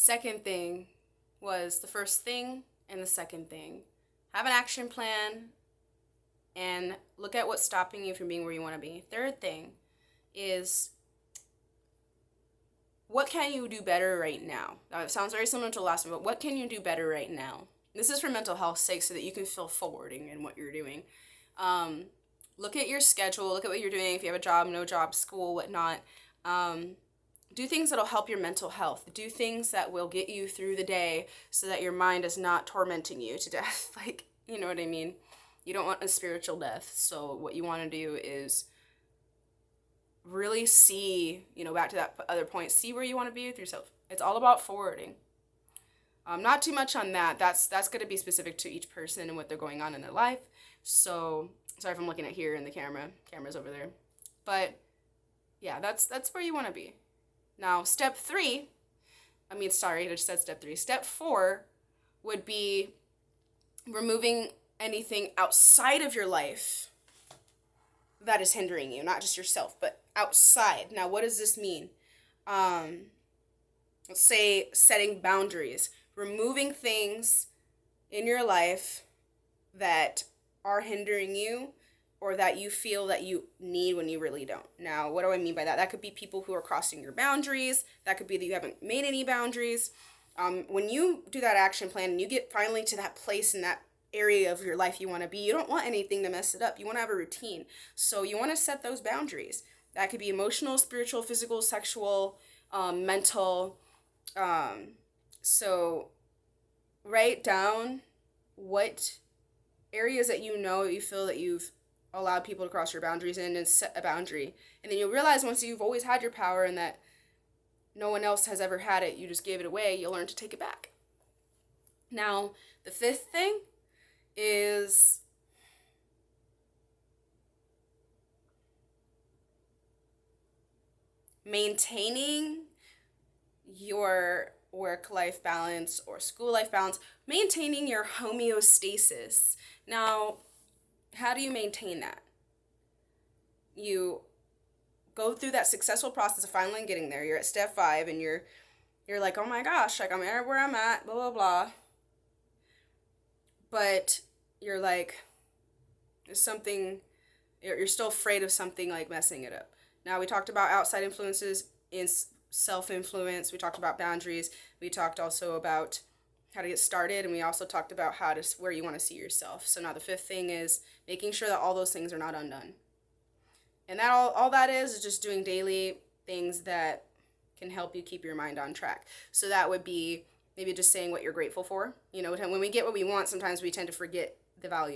second thing was the first thing and the second thing. Have an action plan and look at what's stopping you from being where you want to be. Third thing is, what can you do better right now? Now, it sounds very similar to the last one, but what can you do better right now? This is for mental health's sake so that you can feel forwarding in what you're doing. Look at your schedule, look at what you're doing, if you have a job, no job, school, whatnot. Do things that'll help your mental health. Do things that will get you through the day so that your mind is not tormenting you to death. Like, you know what I mean? You don't want a spiritual death. So what you want to do is really see, back to that other point, see where you want to be with yourself. It's all about forwarding. Not too much on that. That's going to be specific to each person and what they're going on in their life. So, sorry if I'm looking at here in the camera. Camera's over there. But, yeah, that's where you want to be. Now, I just said step 3. Step 4 would be removing anything outside of your life that is hindering you, not just yourself, but outside. Now, what does this mean? Let's say setting boundaries, removing things in your life that are hindering you or that you feel that you need when you really don't. Now, what do I mean by that? That could be people who are crossing your boundaries. That could be that you haven't made any boundaries. When you do that action plan and you get finally to that place in that area of your life you want to be, you don't want anything to mess it up. You want to have a routine. So you want to set those boundaries. That could be emotional, spiritual, physical, sexual, mental. So write down what areas that you feel that you've allowed people to cross your boundaries in, and set a boundary. And then you'll realize once you've always had your power and that no one else has ever had it, you just gave it away, you'll learn to take it back. Now, the 5th thing is maintaining your work-life balance or school-life balance, maintaining your homeostasis. Now, how do you maintain that? You go through that successful process of finally getting there. You're at step 5 and you're like, oh my gosh, like I'm where I'm at, blah, blah, blah. But you're like, there's something, you're still afraid of something like messing it up. Now, we talked about outside influences in self-influence. We talked about boundaries. We talked also about how to get started, and we also talked about where you want to see yourself. So now the 5th thing is making sure that all those things are not undone. And that all that is just doing daily things that can help you keep your mind on track. So that would be maybe just saying what you're grateful for. When we get what we want, sometimes we tend to forget the value